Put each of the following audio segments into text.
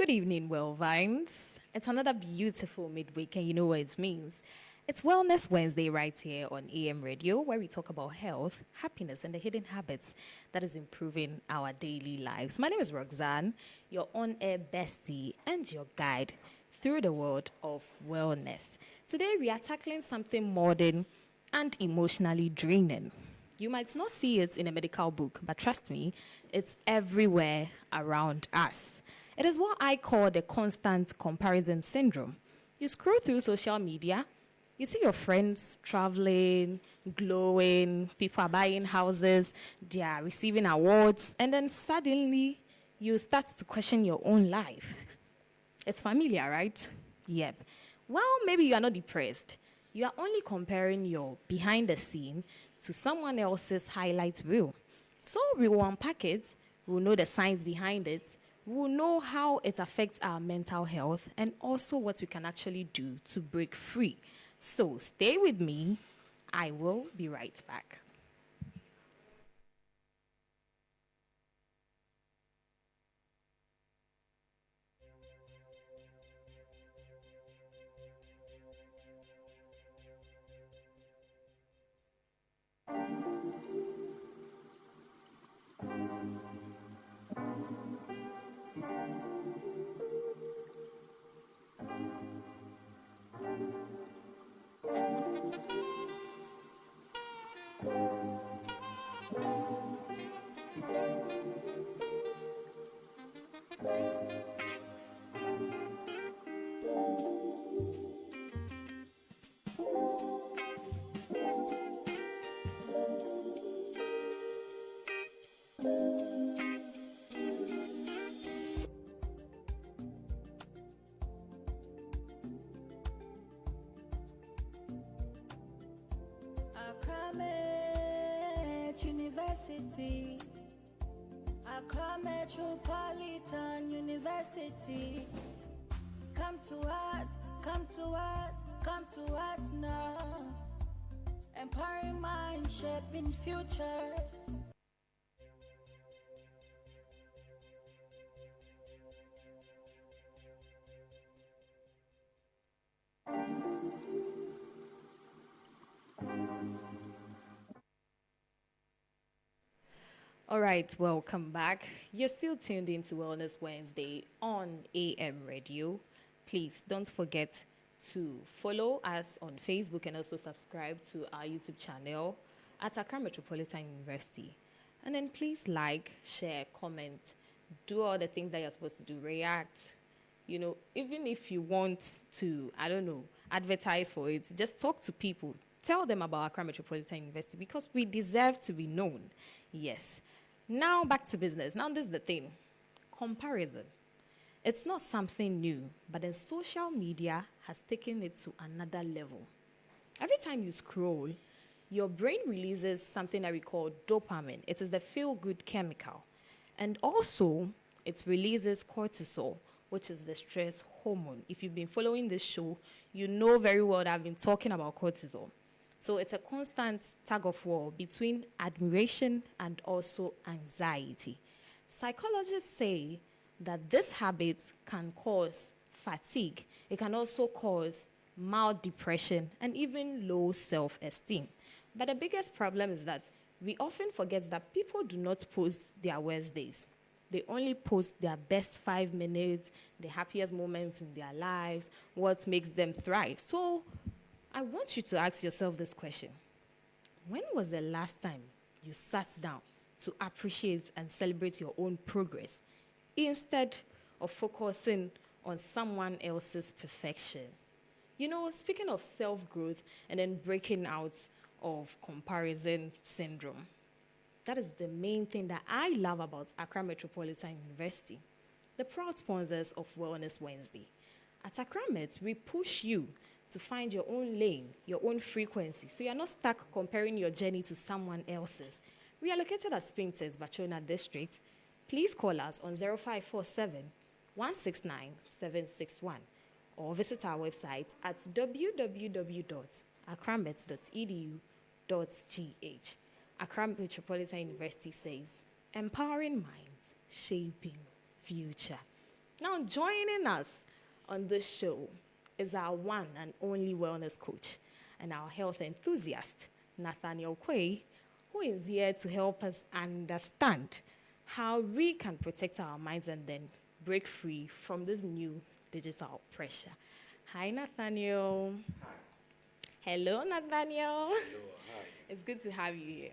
Good evening, Well Vines. It's another beautiful midweek, and you know what it means. It's Wellness Wednesday right here on AM Radio, where we talk about health, happiness, and the hidden habits that is improving our daily lives. My name is Roxanne, your on-air bestie and your guide through the world of wellness. Today, we are tackling something modern and emotionally draining. You might not see it in a medical book, but trust me, it's everywhere around us. It is what I call the constant comparison syndrome. You scroll through social media, you see your friends traveling, glowing, people are buying houses, they are receiving awards, and then suddenly you start to question your own life. It's familiar, right? Yep. Well, maybe you are not depressed. You are only comparing your behind the scene to someone else's highlight reel. So we will unpack it, we'll know the science behind it, we'll know how it affects our mental health, and also what we can actually do to break free. So stay with me. I will be right back. Accra University, Accra Metropolitan University. Come to us, come to us, come to us now. Empowering mind, shaping future. All right, welcome back. You're still tuned into Wellness Wednesday on AM Radio. Please don't forget to follow us on Facebook and also subscribe to our YouTube channel at Accra Metropolitan University. And then please like, share, comment, do all the things that you're supposed to do, react. Even if you want to, I don't know, advertise for it, just talk to people. Tell them about Accra Metropolitan University because we deserve to be known. Yes. Now back to business. Now this is the thing. Comparison. It's not something new, but then social media has taken it to another level. Every time you scroll, your brain releases something that we call dopamine. It is the feel-good chemical. And also, it releases cortisol, which is the stress hormone. If you've been following this show, you know very well that I've been talking about cortisol. So it's a constant tug of war between admiration and also anxiety. Psychologists say that this habit can cause fatigue. It can also cause mild depression and even low self-esteem. But the biggest problem is that we often forget that people do not post their worst days. They only post their best 5 minutes, the happiest moments in their lives, what makes them thrive. So I want you to ask yourself this question. When was the last time you sat down to appreciate and celebrate your own progress instead of focusing on someone else's perfection? Speaking of self-growth and then breaking out of comparison syndrome, that is the main thing that I love about Accra Metropolitan University, the proud sponsors of Wellness Wednesday. At Accra Met, we push you to find your own lane, your own frequency, so you're not stuck comparing your journey to someone else's. We are located at Spintex, Bachona District. Please call us on 0547 169 761 or visit our website at www.accramet.edu.gh. Accra Metropolitan University says, empowering minds, shaping future. Now, joining us on this show is our one and only wellness coach and our health enthusiast, Nathaniel Quaye, who is here to help us understand how we can protect our minds and then break free from this new digital pressure. Hi, Nathaniel. Hi. Hello, Nathaniel. Hello, hi. It's good to have you here.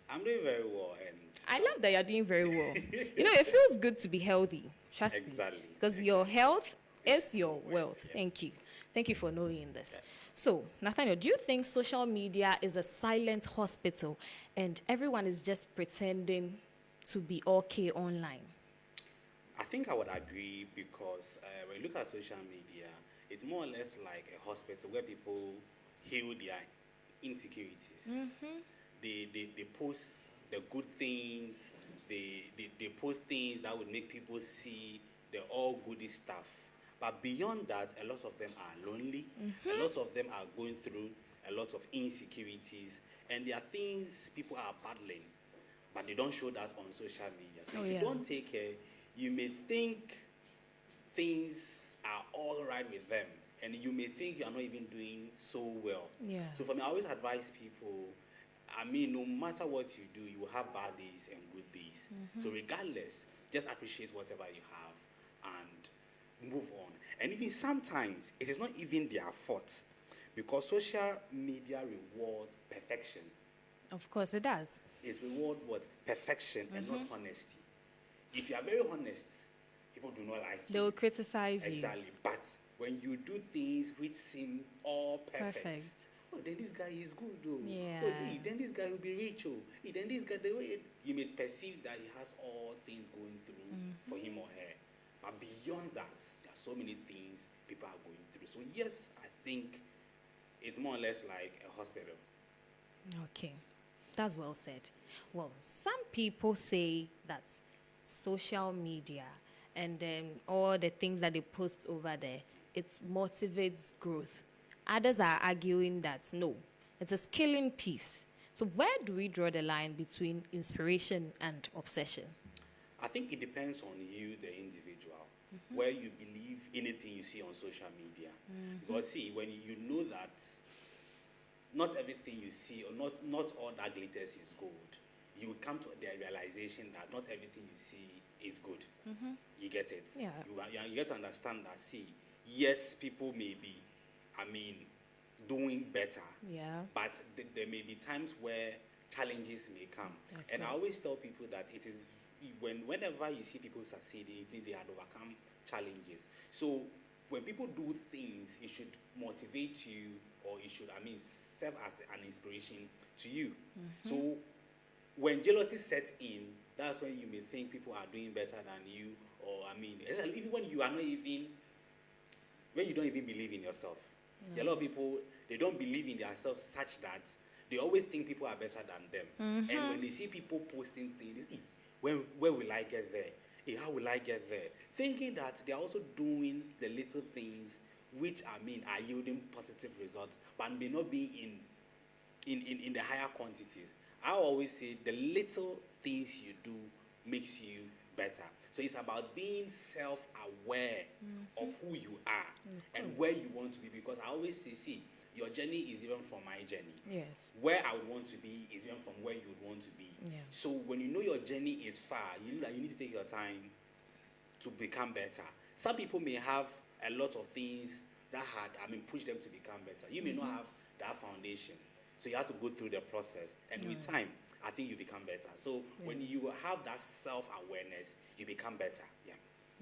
I'm doing very well, and I love that you're doing very well. It feels good to be healthy. Trust me. Exactly. Because your health is your wealth. Yeah. Thank you. Thank you for knowing this. So, Nathaniel, do you think social media is a silent hospital and everyone is just pretending to be okay online? I think I would agree because when you look at social media, it's more or less like a hospital where people heal their insecurities. They post the good things, they post things that would make people see the all goody stuff. But beyond that, a lot of them are lonely, a lot of them are going through a lot of insecurities, and there are things people are battling, but they don't show that on social media. So if you don't take care, you may think things are all right with them, and you may think you are not even doing so well. Yeah. So for me, I always advise people, no matter what you do, you will have bad days and good days. So regardless, just appreciate whatever you have and move on. And even sometimes, it is not even their fault because social media rewards perfection. Of course, it does. It rewards what? Perfection and not honesty. If you are very honest, people do not like you. They will criticize you. Exactly. But when you do things which seem all perfect. Oh, then this guy is good, though. Yeah. Oh, then this guy will be rich, oh. Then this guy, the way you may perceive that he has all things going through for him or her. But beyond that, there are so many things people are going through. So yes, I think it's more or less like a hospital. Okay, that's well said. Well, some people say that social media and then all the things that they post over there, it motivates growth. Others are arguing that no, it's a scaling piece. So where do we draw the line between inspiration and obsession? I think it depends on you, the individual, where you believe anything you see on social media. Because see, when you know that not everything you see, or not all that glitters is gold, you will come to the realization that not everything you see is good. You get it? Yeah. You get to understand that, see, yes, people may be, doing better. Yeah. But there may be times where challenges may come. And I always tell people that it is whenever you see people succeeding, it means they had overcome challenges. So when people do things, it should motivate you, or it should, serve as an inspiration to you. So when jealousy sets in, that's when you may think people are doing better than you, or even when you are not even, when you don't even believe in yourself. There are a lot of people, they don't believe in themselves such that they always think people are better than them. And when they see people posting things, where will I get there? How will I get there? Thinking that they are also doing the little things which are yielding positive results, but may not be in the higher quantities. I always say the little things you do makes you better. So it's about being self-aware of who you are and where you want to be. Because I always say, see, your journey is different from my journey. Yes. Where I would want to be is different from where you would want to be. Yeah. So when you know your journey is far, you know that you need to take your time to become better. Some people may have a lot of things that push them to become better. You may not have that foundation. So you have to go through the process. And with time, I think you become better. So when you have that self-awareness, you become better. Yeah.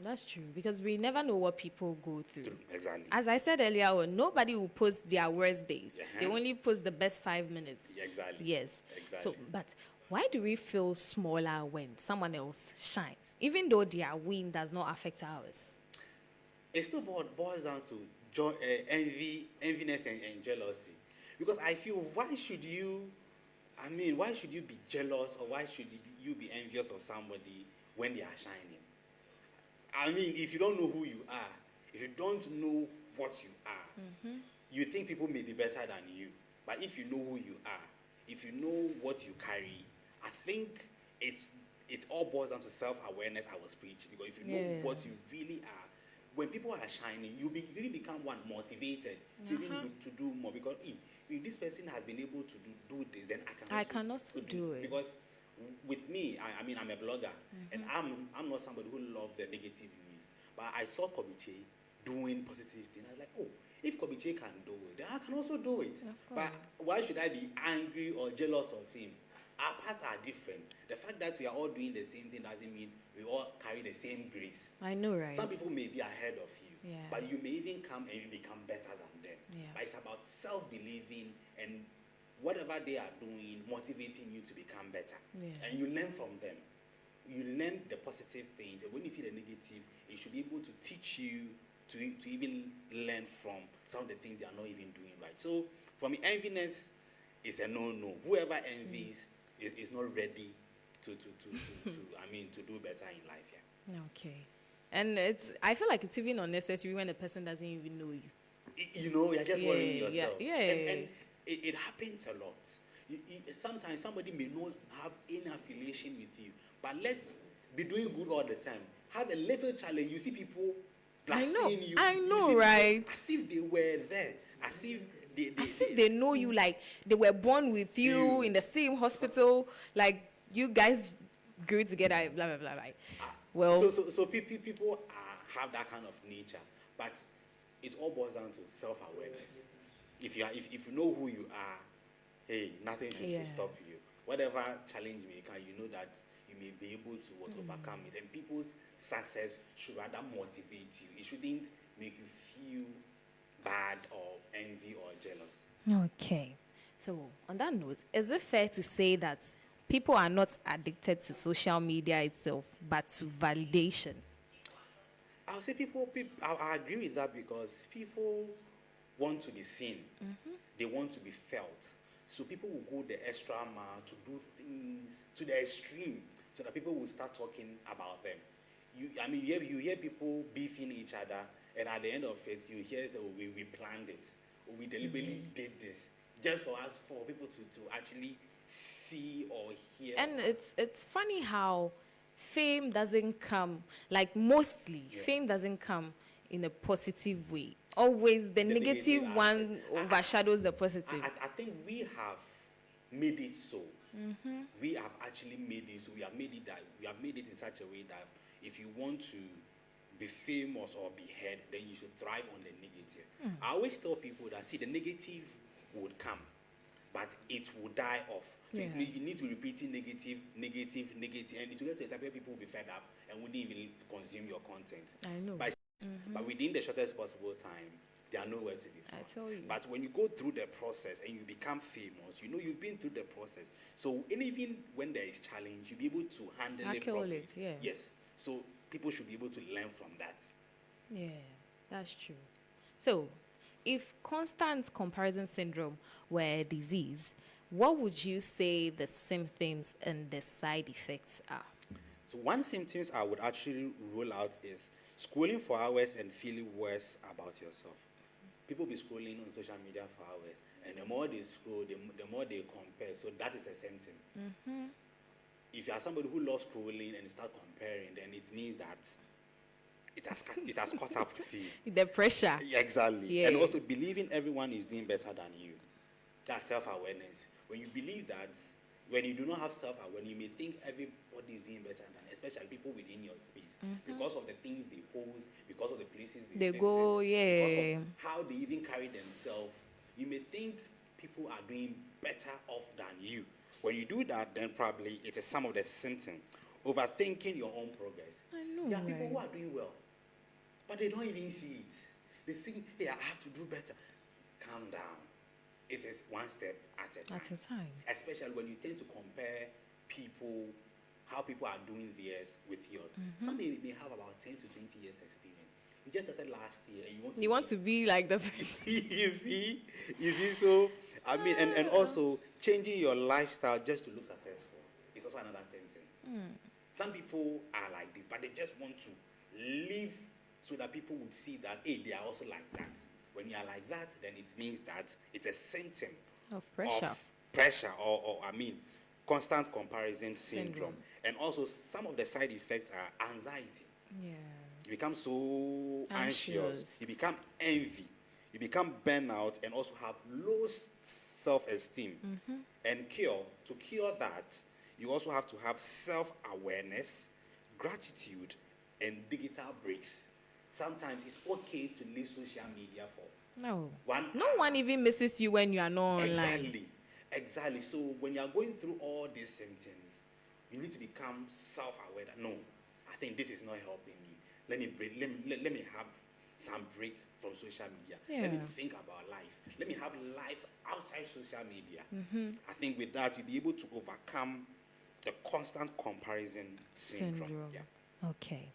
That's true, because we never know what people go through. Exactly. As I said earlier, nobody will post their worst days. They only post the best 5 minutes. Yeah, exactly. Yes. Exactly. So, but why do we feel smaller when someone else shines, even though their win does not affect ours? It still boils down to enviness and jealousy. Because I feel, why should you be jealous, or why should you be envious of somebody when they are shining? If you don't know who you are, if you don't know what you are, you think people may be better than you. But if you know who you are, if you know what you carry, I think it all boils down to self-awareness I was preaching. Because if you know what you really are, when people are shining, you really become one motivated to even to do more, because if this person has been able to do this, then I can also do it. Because with me, I mean, I'm a blogger, and I'm not somebody who loves the negative news. But I saw Kobiche doing positive things. I was like, oh, if Kobiche can do it, then I can also do it. But why should I be angry or jealous of him? Our paths are different. The fact that we are all doing the same thing doesn't mean we all carry the same grace. I know, right? Some people may be ahead of you, but you may even come and you become better than them. But it's about self-believing and whatever they are doing, motivating you to become better. And you learn from them. You learn the positive things. And when you see the negative, it should be able to teach you to even learn from some of the things they are not even doing right. So for me, enviness is a no-no. Whoever envies is not ready to do better in life. Okay. And I feel like it's even unnecessary when the person doesn't even know you. You're just worrying yourself. And it happens a lot. Sometimes somebody may not have any affiliation with you, but let's be doing good all the time. Have a little challenge. You see people blasting you. I know, right? As if they were there. As if they know you, like they were born with you in the same hospital, like you guys grew together, blah blah blah. Well, so people have that kind of nature, but it all boils down to self-awareness. If you know who you are, hey, nothing should stop you. Whatever challenge may come, you know that you may be able to overcome it. And people's success should rather motivate you. It shouldn't make you feel bad or envy or jealous. Okay. So on that note, is it fair to say that people are not addicted to social media itself, but to validation? I'll say I agree with that, because people want to be seen. They want to be felt. So people will go the extra mile to do things to the extreme, so that people will start talking about them. You hear people beefing each other, and at the end of it, you hear, oh, we planned it, or we deliberately did this, just for people to actually see or hear. And it's funny how fame doesn't come, like mostly, fame doesn't come in a positive way. Always the negative one overshadows the positive. I think we have made it so. We have actually made it so. We have made it in such a way that if you want to be famous or be heard, then you should thrive on the negative. I always tell people that, see, the negative would come, but it will die off. So you need to be repeating negative, and it will get to a time where people will be fed up and wouldn't even consume your content. I know. But within the shortest possible time, they are nowhere to be found. I tell you. But when you go through the process and you become famous, you know you've been through the process. So even when there is challenge, you'll be able to handle it properly. Yes. So people should be able to learn from that. Yeah, that's true. So, if constant comparison syndrome were a disease, what would you say the symptoms and the side effects are? So one symptoms I would actually rule out is scrolling for hours and feeling worse about yourself. People be scrolling on social media for hours, and the more they scroll, the more they compare. So that is a symptom. If you are somebody who loves scrolling and start comparing, then it means that it has caught up with you. The pressure. Exactly. Yeah. And also believing everyone is doing better than you. That's self-awareness. When you believe that, when you do not have self-awareness, you may think everybody is doing better than, especially people within your space, because of the things they post, because of the places they visit, go, because of how they even carry themselves. You may think people are doing better off than you. When you do that, then probably it is some of the symptoms. Overthinking your own progress. I know. There are people who are doing well, but they don't even see it. They think, hey, I have to do better. Calm down. It is one step at a time. Especially when you tend to compare people, how people are doing theirs with yours. Some may have about 10 to 20 years experience. You just started last year and you want to be like the you see, so I mean, and also changing your lifestyle just to look successful is also another symptom. Some people are like this, but they just want to live so that people would see that, hey, they are also like that. When you are like that, then it means that it's a symptom of pressure. Or constant comparison syndrome. And also some of the side effects are anxiety. Yeah. You become so anxious. Anxious. You become envy. You become burnout and also have low self-esteem. And to cure that, you also have to have self-awareness, gratitude, and digital breaks. Sometimes it's okay to leave social media for No. 1 No hour. one even misses you when you are not online. Exactly. So when you are going through all these symptoms, you need to become self-aware that no, I think this is not helping me. Let me break. Let me have some break from social media. Let me Yeah. think about life. Let me have life outside social media. I think with that you'll be able to overcome the constant comparison syndrome. Yeah. Okay.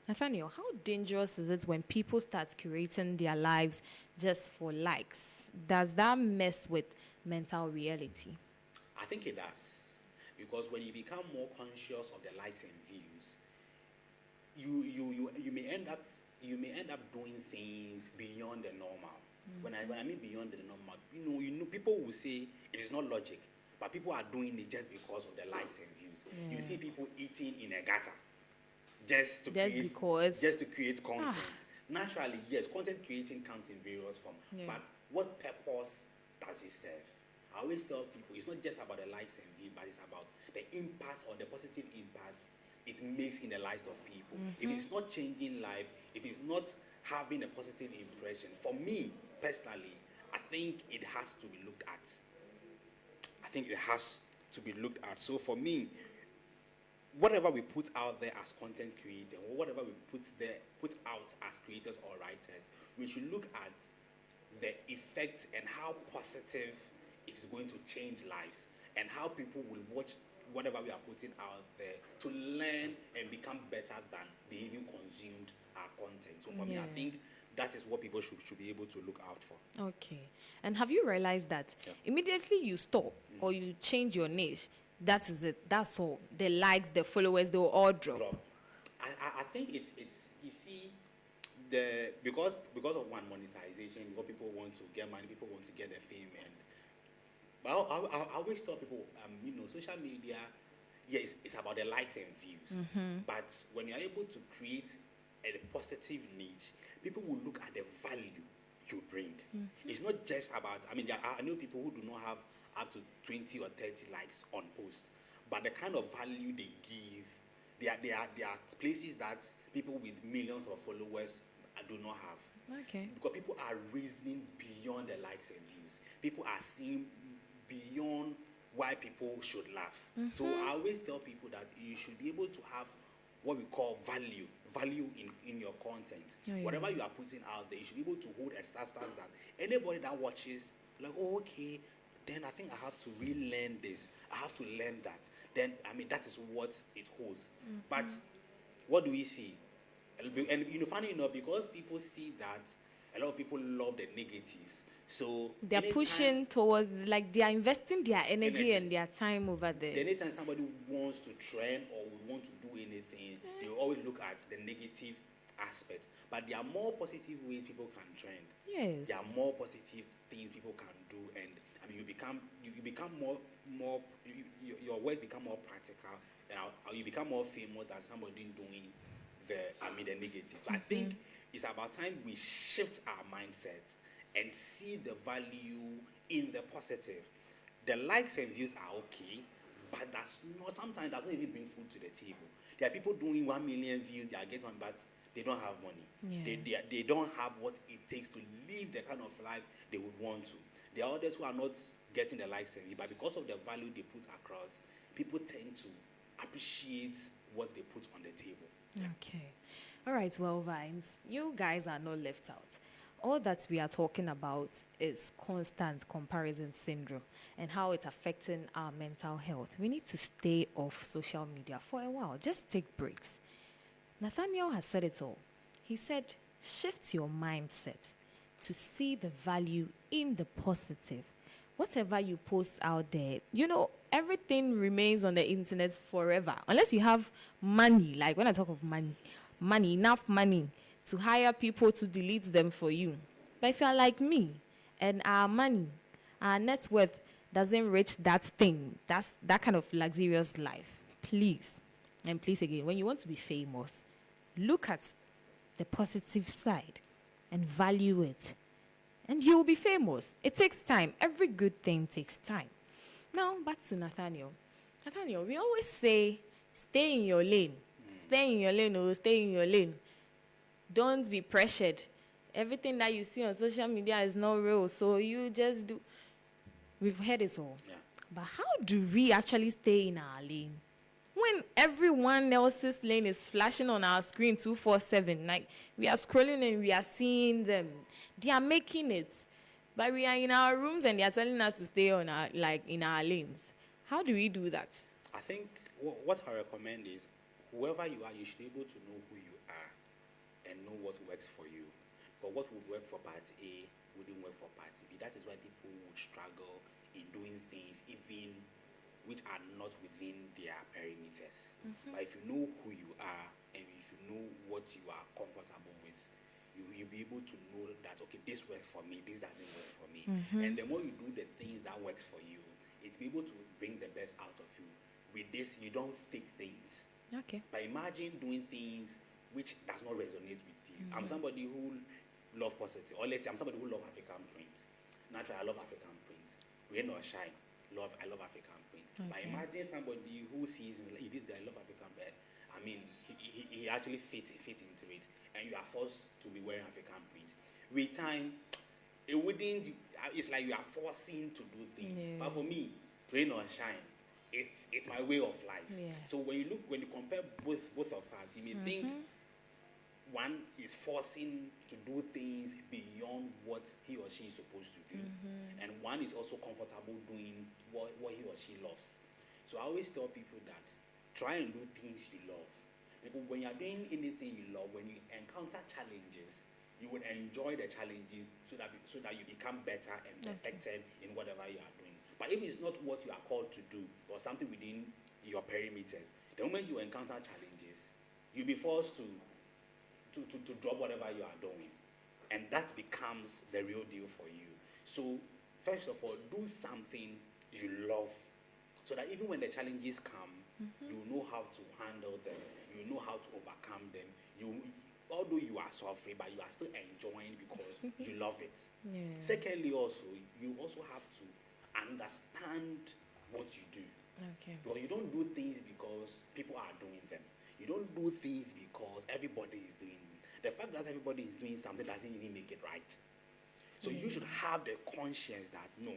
Nathaniel, how dangerous is it when people start curating their lives just for likes? Does that mess with mental reality? I think it does. Because when you become more conscious of the likes and views, you may end up doing things beyond the normal. When I mean beyond the normal, you know people will say it is not logic, but people are doing it just because of the likes and views. Yeah. You see people eating in a gutter just to create content. Naturally, yes, content creating comes in various forms. Yeah. But what purpose does it serve? I always tell people it's not just about the likes and views, but it's about the impact or the positive impact it makes in the lives of people. If it's not changing life, if it's not having a positive impression, for me personally, I think it has to be looked at. So for me, whatever we put out there as content creators, or whatever we put out as creators or writers, we should look at the effect and how positive it is going to change lives, and how people will watch whatever we are putting out there to learn and become better than they even consumed our content. So for me, I Yeah. think that is what people should be able to look out for. Okay. And have you realized that immediately you stop or you change your niche, that is it. That's all. The likes, the followers, they will all drop. I think it's you see because of one monetization, because people want to get money, people want to get the fame, and but I always tell people, social media, yes, it's about the likes and views. But when you're able to create a positive niche, people will look at the value you bring. It's not just about, I know people who do not have up to 20 or 30 likes on post, but the kind of value they give, there are places that people with millions of followers do not have. Okay. Because people are reasoning beyond the likes and views. People are seeing beyond why people should laugh. So I always tell people that you should be able to have what we call value in your content. Oh, yeah. Whatever you are putting out there, you should be able to hold a standard that anybody that watches, like, oh, okay, then I think I have to relearn this. I have to learn that. Then, that is what it holds. But what do we see? And funny enough, because people see that, a lot of people love the negatives. So They're pushing towards, like, they are investing their energy and their time over there. Anytime somebody wants to trend or want to do anything, they always look at the negative aspect. But there are more positive ways people can trend. Yes. There are more positive things people can do, and you become more your work become more practical, and you become more famous than somebody doing the negative. So I think it's about time we shift our mindset and see the value in the positive. The likes and views are okay, but sometimes that's not even bring food to the table. There are people doing 1 million views, they are getting one, but they don't have money. Yeah. They don't have what it takes to live the kind of life they would want to. There are others who are not getting the likes and views, but because of the value they put across, people tend to appreciate what they put on the table. Okay. All right, well, Vines, you guys are not left out. All that we are talking about is constant comparison syndrome and how it's affecting our mental health. We need to stay off social media for a while. Just take breaks. Nathaniel has said it all. He said, shift your mindset to see the value in the positive. Whatever you post out there, everything remains on the internet forever. Unless you have money, like when I talk of money, enough money to hire people to delete them for you. But if you're like me and our money, our net worth doesn't reach that thing, that kind of luxurious life, please, and please again, when you want to be famous, look at the positive side and value it, and you'll be famous. It takes time. Every good thing takes time. Now, back to Nathaniel. Nathaniel, we always say, stay in your lane. Stay in your lane, or stay in your lane. Don't be pressured. Everything that you see on social media is not real, so you just do. We've heard it all. Yeah. But how do we actually stay in our lane when everyone else's lane is flashing on our screen 247? Like, we are scrolling and we are seeing them. They are making it, but we are in our rooms and they are telling us to stay on our, like, in our lanes. How do we do that? I think what I recommend is, whoever you are, you should be able to know who you are and know what works for you. But what would work for party A wouldn't work for party B. That is why people would struggle in doing things even which are not within their perimeters. But if you know who you are and if you know what you are comfortable with, you'll be able to know that, okay, this works for me, this doesn't work for me. And the more you do the things that works for you, it's be able to bring the best out of you. With this, you don't fake things. Okay. But imagine doing things which does not resonate with you. I'm somebody who love positive, or let's say I'm somebody who love African print. Naturally, I love African print. Rain or shine, I love African print. Okay. But imagine somebody who sees me like, this guy love African print. I mean, he actually fit into it, and you are forced to be wearing African print. With time, it wouldn't. It's like you are forcing to do things. Yeah. But for me, rain or shine, it's my way of life. Yeah. So when you compare both of us, you may think one is forcing to do things beyond what he or she is supposed to do, and one is also comfortable doing what he or she loves. So I always tell people that try and do things you love, because when you're doing anything you love, when you encounter challenges, you will enjoy the challenges so that you become better and perfected in whatever you are doing. But if it's not what you are called to do, or something within your perimeters, the moment you encounter challenges, you'll be forced to drop whatever you are doing, and that becomes the real deal for you. So first of all, do something you love, so that even when the challenges come, you know how to handle them, you know how to overcome them. Although you are suffering, but you are still enjoying because you love it. Yeah. Secondly, also, you also have to understand what you do. Okay. Because you don't do things because people are doing them. You don't do things because everybody is doing them. The fact that everybody is doing something doesn't even make it right. So you should have the conscience that, no,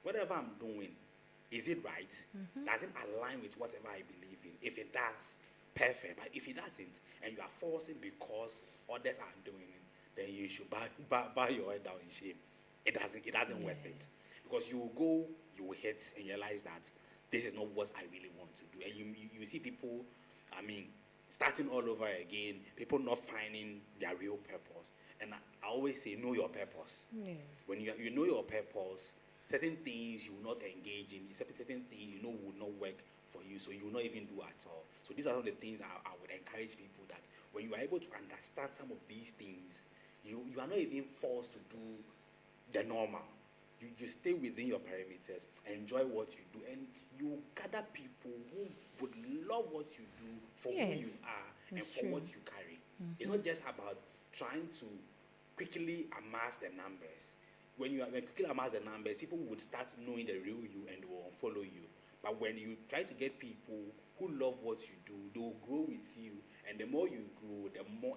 whatever I'm doing, is it right? Does it align with whatever I believe in? If it does, perfect. But if it doesn't, and you are forcing because others are doing it, then you should bow your head down in shame. It doesn't worth it. Because you will go, you will hit, and you realize that this is not what I really want to do. And you see people, I mean, starting all over again, people not finding their real purpose. And I always say, know your purpose. Yeah. When you know your purpose, certain things you will not engage in, certain things you know will not work for you, so you will not even do at all. So these are some of the things I would encourage people, that when you are able to understand some of these things, you are not even forced to do the normal. You stay within your parameters, enjoy what you do, and you gather people who would love what you do for who you are and for what you carry. It's not just about trying to quickly amass the numbers. When you quickly amass the numbers, people would start knowing the real you and will follow you. But when you try to get people who love what you do, they will grow with you, and the more you grow,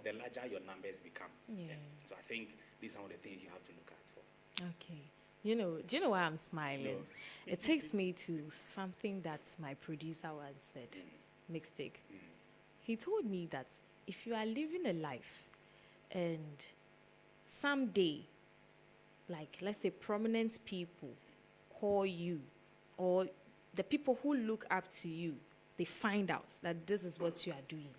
the larger your numbers become. Yeah. So I think these are some of the things you have to look out for. Okay. Do you know why I'm smiling? No. It takes me to something that my producer once said, Mixtape. He told me that if you are living a life and someday, like, let's say, prominent people call you, or the people who look up to you, they find out that this is what you are doing,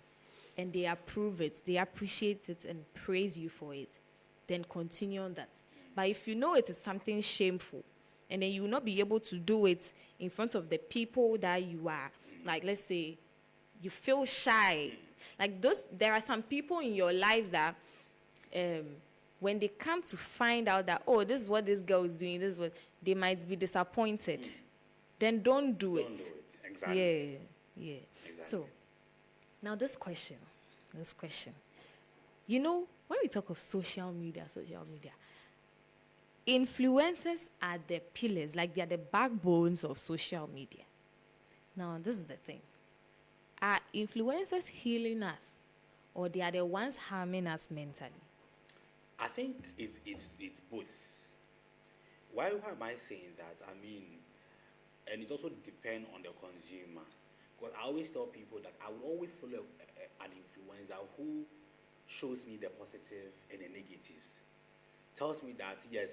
and they approve it, they appreciate it and praise you for it, then continue on that. But if you know it is something shameful, and then you will not be able to do it in front of the people that you are, like, let's say, you feel shy. Like, there are some people in your lives that, when they come to find out that, oh, this is what this girl is doing, this is what, they might be disappointed. Then don't do it. Don't do it. Exactly. Yeah. Exactly. So, now this question. You know, when we talk of social media, influencers are the pillars, like they are the backbones of social media. Now, this is the thing. Are influencers healing us, or they are the ones harming us mentally? I think it's both. Why am I saying that? I mean, and it also depends on the consumer. Because I always tell people that I would always follow an influencer who shows me the positive and the negatives. Tells me that yes,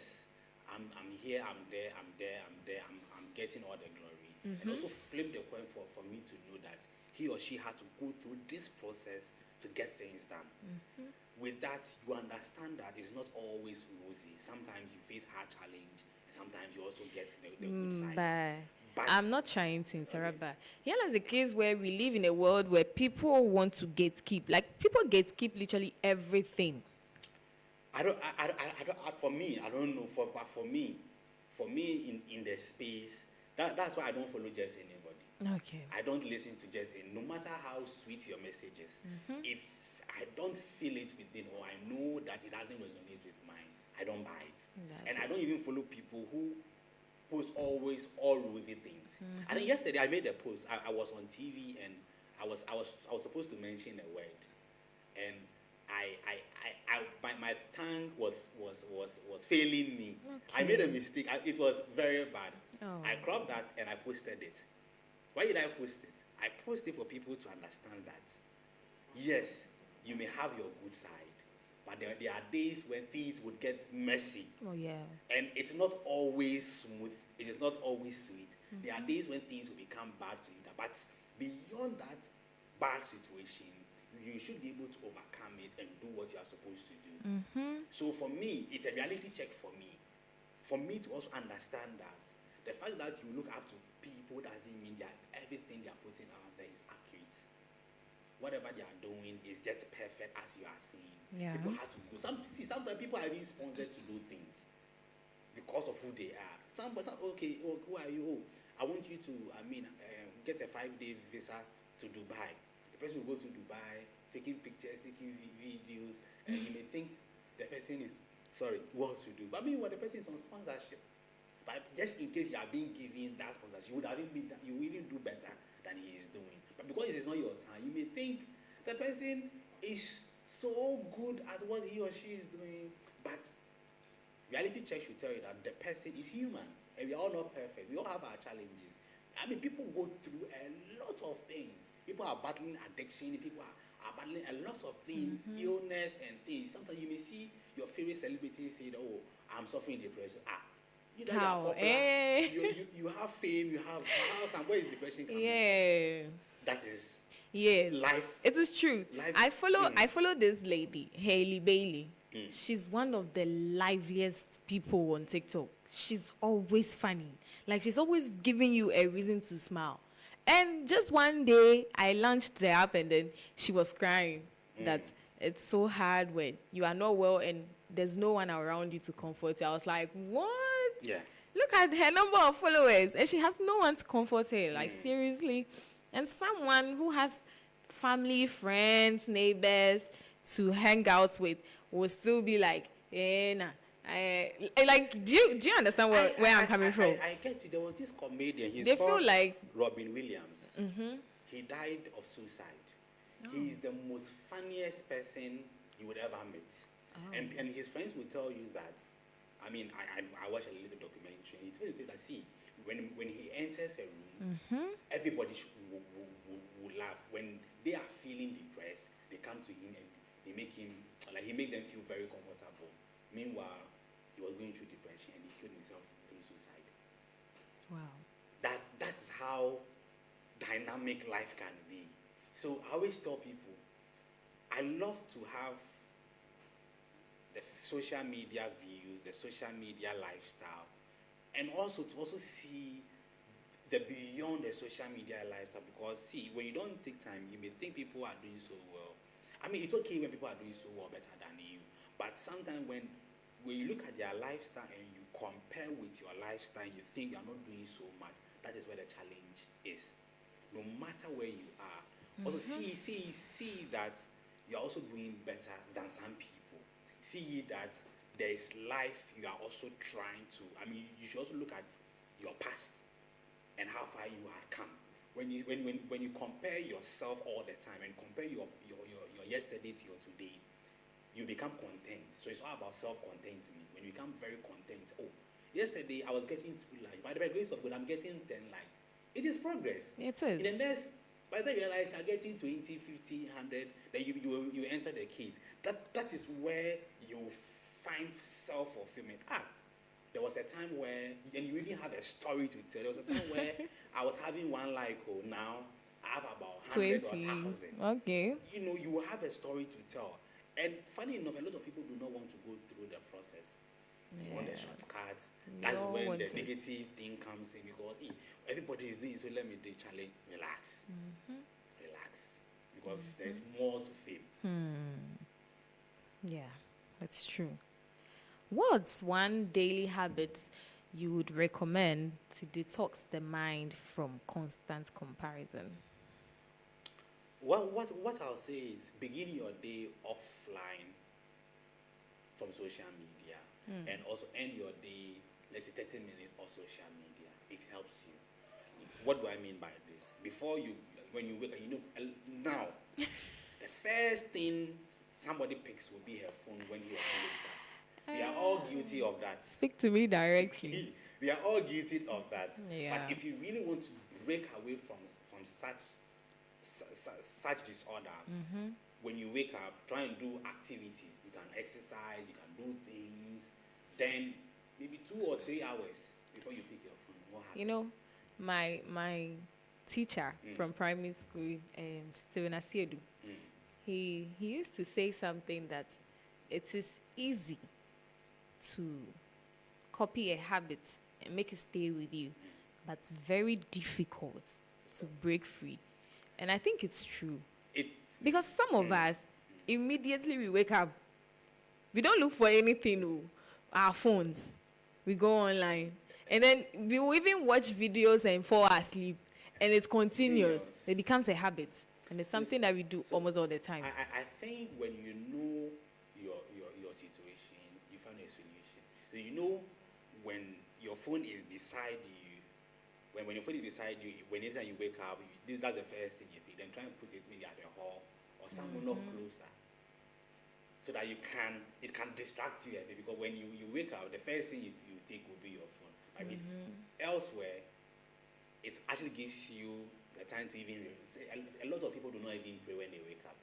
I'm here, I'm there, I'm getting all the glory. And also flip the coin for me to know that he or she had to go through this process to get things done. With that, you understand that it's not always rosy. Sometimes you face hard challenge, and sometimes you also get the good side. But I'm not trying to interrupt, but here is the case where we live in a world where people want to gatekeep. Like, people gatekeep literally everything. For me, I don't know. But for me, in the space, that's why I don't follow just anybody. Okay. I don't listen to just no matter how sweet your message is. If I don't feel it within, or I know that it doesn't resonate with mine, I don't buy it. I don't even follow people who post always all rosy things. I think yesterday I made a post. I was on TV and I was supposed to mention a word, and my tongue was failing me. Okay. I made a mistake. It was very bad. Oh. I cropped that and I posted it. Why did I post it? I posted it for people to understand that yes, you may have your good side, but there are days when things would get messy. Oh, yeah. And it's not always smooth. It is not always sweet. There are days when things will become bad to you. But beyond that bad situation, you should be able to overcome it and do what you are supposed to do. So for me, it's a reality check for me. For me to also understand that the fact that you look up to people doesn't mean that everything they are putting out there is accurate. Whatever they are doing is just perfect as you are seeing. Yeah. People have to go. Sometimes people are being sponsored to do things because of who they are. Okay, who are you? Oh, I want you to, get a 5-day visa to Dubai. The person will go to Dubai, taking pictures, taking videos, and you may think the person is, well to do. But the person is on sponsorship. But just in case you are being given that sponsorship, you wouldn't do better than he is doing. But because it is not your time, you may think the person is so good at what he or she is doing. But reality check should tell you that the person is human, and we are all not perfect. We all have our challenges. People go through a lot of things. People are battling addiction. People are battling a lot of things, illness and things. Sometimes you may see your favorite celebrity say, "Oh, I'm suffering depression." You know, How? you have fame. You have where is depression coming? Yeah. That is Yes. life. It is true. Life. I follow this lady, Hailey Bailey. She's one of the liveliest people on TikTok. She's always funny. Like, she's always giving you a reason to smile. And just one day, I launched the app and then she was crying that it's so hard when you are not well and there's no one around you to comfort you. I was like, what? Yeah. Look at her number of followers and she has no one to comfort her. Like, seriously. And someone who has family, friends, neighbors to hang out with will still be like, nah. Do you understand where I'm coming from? I get it. There was this comedian. They feel like Robin Williams. He died of suicide. He is the most funniest person you would ever meet. And his friends will tell you that. I watched a little documentary. He told you that, see, when he enters a room, everybody will laugh. When they are feeling depressed, they come to him and they make him, he make them feel very comfortable. Meanwhile, he was going through depression and he killed himself through suicide. wow. That's how dynamic life can be. So I always tell people, I love to have the social media views, the social media lifestyle, and also to see the beyond the social media lifestyle. Because see, when you don't take time, you may think people are doing so well. It's okay when people are doing so well, better than you. But sometimes when you look at their lifestyle and you compare with your lifestyle, you think you're not doing so much. That is where the challenge is. No matter where you are, also see that you're also doing better than some people. see that there is life you are also trying to, I mean, you should also look at your past and how far you had come. When you compare yourself all the time and compare your yesterday to your today, you become content. So it's all about self-contentment. When you become very content, oh, yesterday I was getting 2 likes. By the grace of God, I'm getting 10 likes. It is progress. It is. In the next, by the time you realize you're getting 20, 50, 100, then you enter the case. That is where you find self-fulfillment. There was a time where, and you even have a story to tell. There was a time where I was having 1 like, now I have about 100 20. or 1,000. Okay. You will have a story to tell. And funny enough, a lot of people do not want to go through the process. They want the shortcut. That's when the negative thing comes in, because everybody is doing it, so let me do challenge. Relax. Relax. Because there's more to fame. Yeah, that's true. What's one daily habit you would recommend to detox the mind from constant comparison? Well, what I'll say is begin your day offline from social media, and also end your day, let's say 30 minutes off social media. It helps you. What do I mean by this? When you wake up, now, the first thing somebody picks will be her phone when he or she wakes up. We are all guilty of that. Speak to me directly. We are all guilty of that. Yeah. But if you really want to break away from such disorder, when you wake up, try and do activity. You can exercise, you can do things. Then maybe 2 or 3 hours before you pick your phone. What happens? My teacher from primary school, Stephen Asiedu, he used to say something that it is easy to copy a habit and make it stay with you, but very difficult to break free. And I think it's true. Because some of us, immediately we wake up, we don't look for anything, our phones. We go online. And then we will even watch videos and fall asleep. And it's continuous. It becomes a habit. And it's something that we do almost all the time. I think when you know your situation, you find a solution. So you know when your phone is beside you, when your phone is beside you, whenever you wake up, that's the first thing you pick. Then try and put it maybe at the hall or somewhere not closer, so that it can distract you a bit. Because when you wake up, the first thing you take will be your phone. I mean, elsewhere, it actually gives you the time to even. A lot of people do not even pray when they wake up.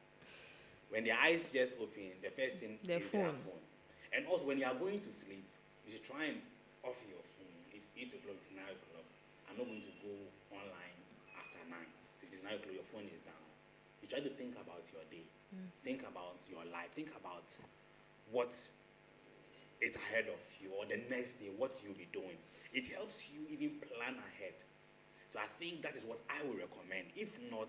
When their eyes just open, the first thing is their phone. And also, when you are going to sleep, you should try and off your phone. It's 8 o'clock, it's 9 o'clock. I'm not going to go online after 9. It is 9 o'clock, your phone is down. You try to think about your day. Think about your life. Think about what is ahead of you, or the next day, what you'll be doing. It helps you even plan ahead. So I think that is what I would recommend. If not,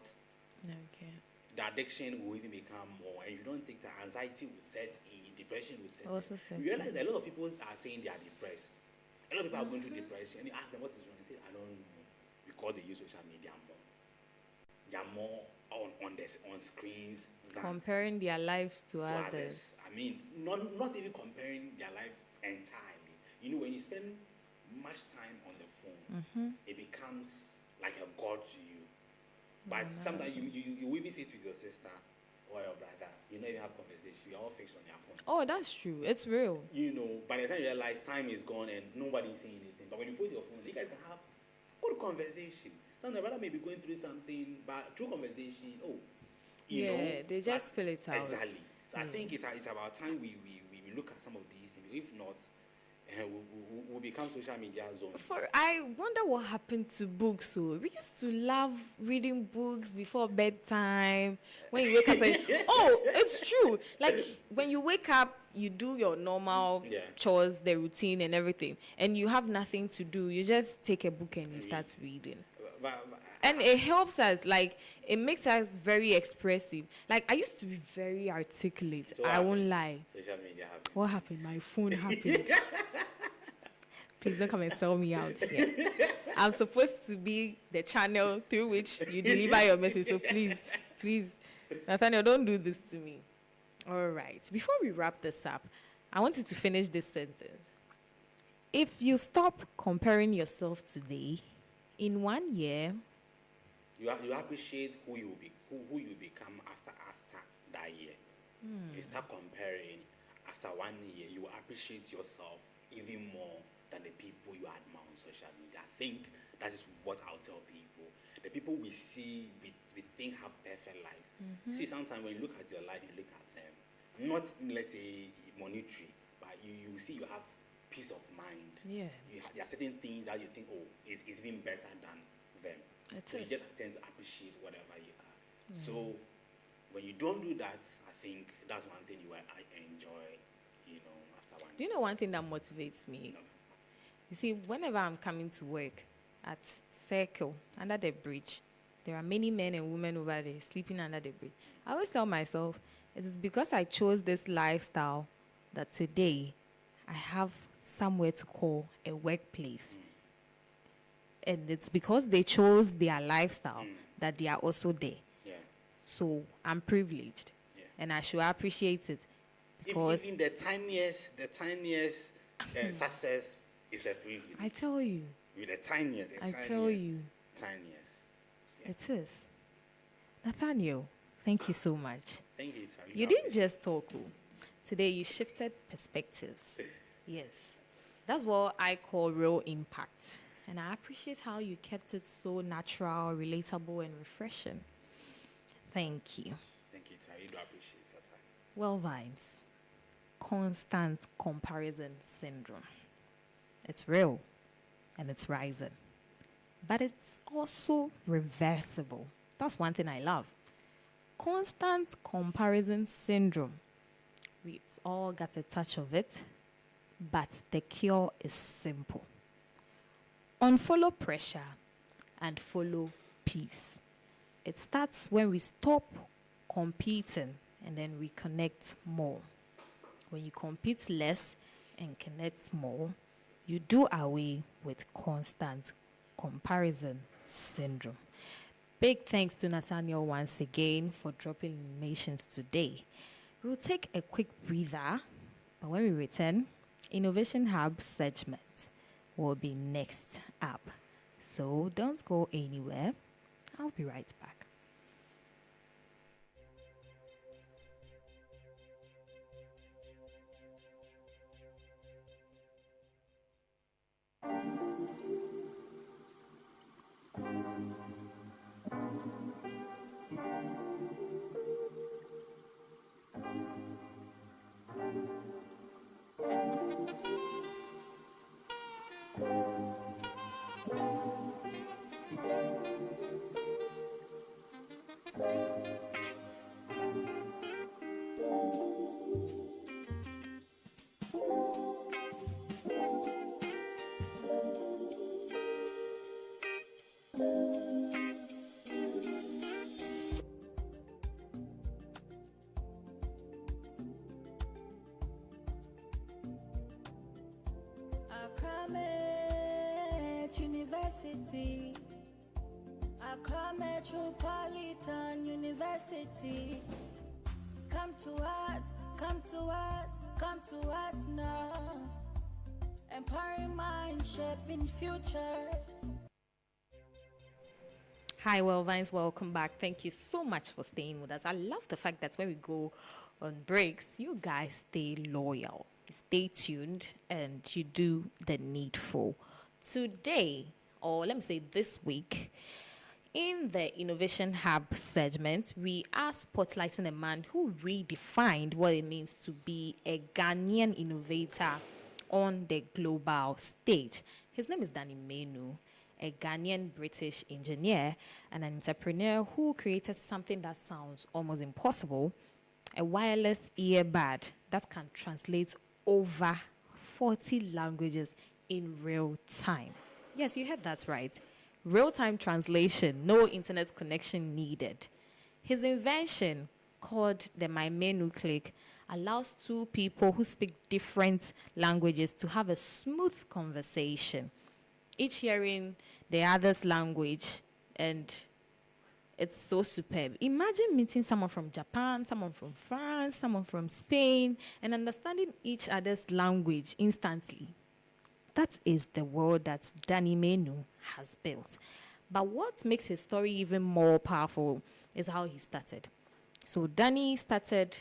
the addiction will even become more. And if you don't think that, anxiety will set in, depression will set in. You realize that a lot of people are saying they are depressed. A lot of people are going through depression. And you ask them what is wrong. They say, I don't know. Because they use social media more. They are more on screens. Comparing their lives to others. I mean, not even comparing their life entirely. When you spend much time on the phone, it becomes like a god to you. But sometimes you even sit with your sister or your brother. You don't even have conversation. You're all fixed on your phone. Oh, that's true. It's real. By the time you realize time is gone and nobody's saying anything. But when you put your phone, you guys can have good conversation. Sometimes brother may be going through something, but through conversation, they just spill it out. Exactly. So I think it's about time we look at some of these things. If not, we'll become social media zombies. I wonder what happened to books. So we used to love reading books before bedtime. When you wake up, it's true. Like when you wake up, you do your normal chores, the routine and everything, and you have nothing to do. You just take a book and you start reading. And it helps us, like, it makes us very expressive. Like, I used to be very articulate. So I won't lie. Social media happened. What happened? My phone happened. Please don't come and sell me out here. I'm supposed to be the channel through which you deliver your message. So please, Nathaniel, don't do this to me. All right. Before we wrap this up, I want you to finish this sentence. If you stop comparing yourself today, in 1 year, you appreciate who you become after that year. You start comparing after 1 year, you appreciate yourself even more than the people you admire on social media. I think that is what I'll tell people. The people we see, we think have perfect lives. See, sometimes when you look at your life, you look at them, not let's say monetary, but you see you have peace of mind. Yeah. There are certain things that you think, oh, it's even better than them. So you just tend to appreciate whatever you are. So when you don't do that, I think that's one thing I enjoy, after 1 Do you know one thing that motivates me? You see, whenever I'm coming to work at Circle, under the bridge, there are many men and women over there sleeping under the bridge. I always tell myself, it is because I chose this lifestyle that today I have somewhere to call a workplace. And it's because they chose their lifestyle that they are also there. Yeah. So I'm privileged. Yeah. And I should appreciate it. Because Even the tiniest success is a privilege. I tell you. With the tiniest. Tiniest. Yeah. It is. Nathaniel, thank you so much. Thank you, Charlie. You didn't just talk. Today you shifted perspectives. Yes. That's what I call real impact. And I appreciate how you kept it so natural, relatable, and refreshing. Thank you. Thank you, Charlie. I do appreciate your time. Well, Vines, constant comparison syndrome. It's real and it's rising. But it's also reversible. That's one thing I love. Constant comparison syndrome. We've all got a touch of it, but the cure is simple. Unfollow pressure and follow peace. It starts when we stop competing and then we connect more. When you compete less and connect more, you do away with constant comparison syndrome. Big thanks to Nathaniel once again for dropping innovations today. We'll take a quick breather, but when we return, Innovation Hub segment will be next up. So don't go anywhere. I'll be right back. University, Accra Metropolitan University. Come to us, come to us, come to us now. Empowering mind, shaping future. Hi, well, Vines, welcome back. Thank you so much for staying with us. I love the fact that when we go on breaks, you guys stay loyal, stay tuned, and you do the needful. Today, or let me say this week, in the Innovation Hub segment, we are spotlighting a man who redefined what it means to be a Ghanaian innovator on the global stage. His name is Danny Manu, a Ghanaian British engineer and an entrepreneur who created something that sounds almost impossible, a wireless earbud that can translate over 40 languages in real time. Yes, you heard that right. Real-time translation, no internet connection needed. His invention, called the My Menu CLIK, allows two people who speak different languages to have a smooth conversation, each hearing the other's language and It's so superb. Imagine meeting someone from Japan, someone from France, someone from Spain, and understanding each other's language instantly. That is the world that Danny Manu has built. But what makes his story even more powerful is how he started. So Danny started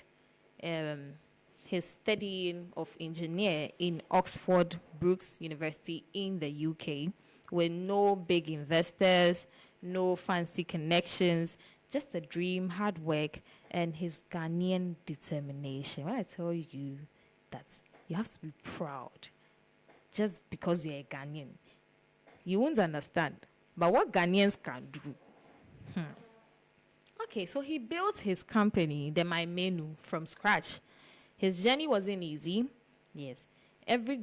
his studying of engineer in Oxford Brookes University in the UK with no big investors, no fancy connections, just a dream, hard work, and his Ghanaian determination. When I tell you that you have to be proud just because you're a Ghanaian, you won't understand. But what Ghanaians can do. Okay, so he built his company, the My Menu, from scratch. His journey wasn't easy. Yes. Every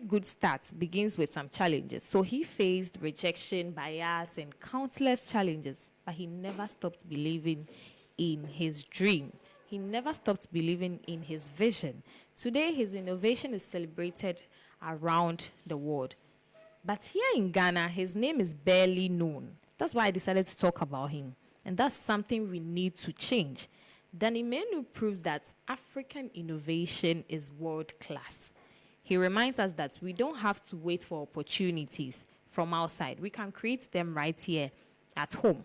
good start begins with some challenges. So he faced rejection, bias, and countless challenges, but he never stopped believing in his dream. He never stopped believing in his vision. Today, his innovation is celebrated around the world. But here in Ghana, his name is barely known. That's why I decided to talk about him. And that's something we need to change. Danny Manu proves that African innovation is world class. He reminds us that we don't have to wait for opportunities from outside. We can create them right here at home.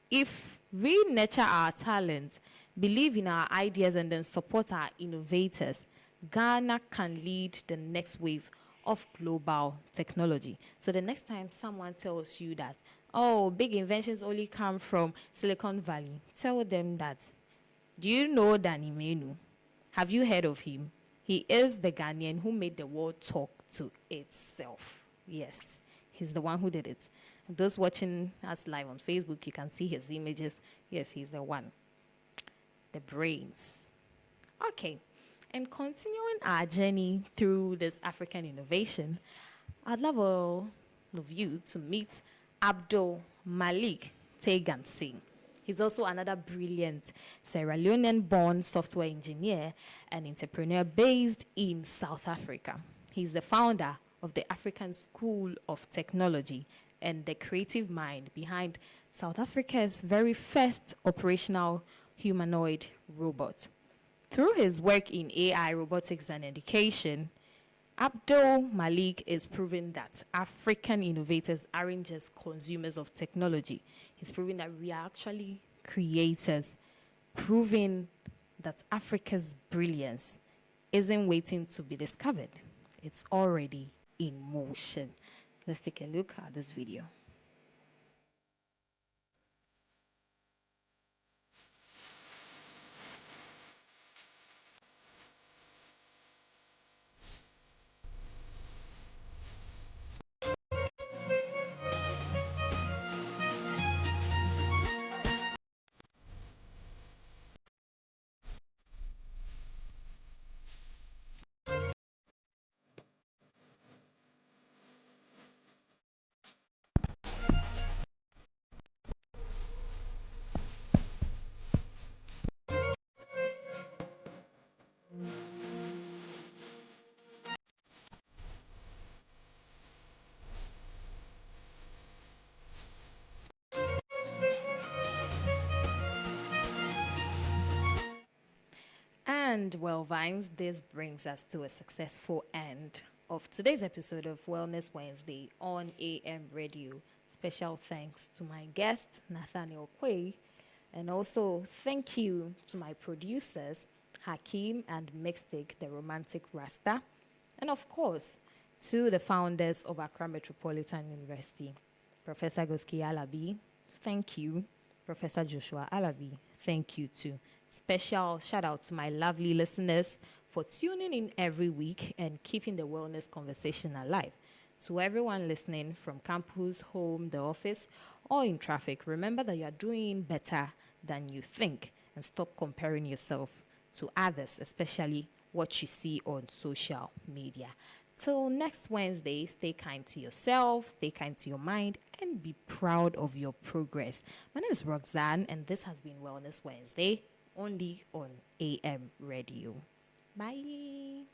If we nurture our talent, believe in our ideas, and then support our innovators, Ghana can lead the next wave of global technology. So the next time someone tells you that, oh, big inventions only come from Silicon Valley, tell them that, do you know Danny Manu? Have you heard of him? He is the Ghanaian who made the world talk to itself. Yes, he's the one who did it. Those watching us live on Facebook, you can see his images. Yes, he's the one. The brains. Okay, and continuing our journey through this African innovation, I'd love all of you to meet Abdul Malik Tegansi. He's also another brilliant Sierra Leonean-born software engineer and entrepreneur based in South Africa. He's the founder of the African School of Technology and the creative mind behind South Africa's very first operational humanoid robot. Through his work in AI, robotics, and education, Abdul Malik is proving that African innovators aren't just consumers of technology. He's proving that we are actually creators, proving that Africa's brilliance isn't waiting to be discovered. It's already in motion. Let's take a look at this video. And well, Vines, this brings us to a successful end of today's episode of Wellness Wednesday on AM Radio. Special thanks to my guest, Nathaniel Quaye, and also thank you to my producers, Hakeem and Mixtic, the Romantic Rasta, and of course, to the founders of Accra Metropolitan University, Professor Goski Alabi, thank you. Professor Joshua Alabi, thank you too. Special shout out to my lovely listeners for tuning in every week and keeping the wellness conversation alive. To everyone listening from campus, home, the office, or in traffic, remember that you are doing better than you think and stop comparing yourself to others, especially what you see on social media. Till next Wednesday, stay kind to yourself, stay kind to your mind, and be proud of your progress. My name is Roxanne, and this has been Wellness Wednesday, only on AM Radio. Bye.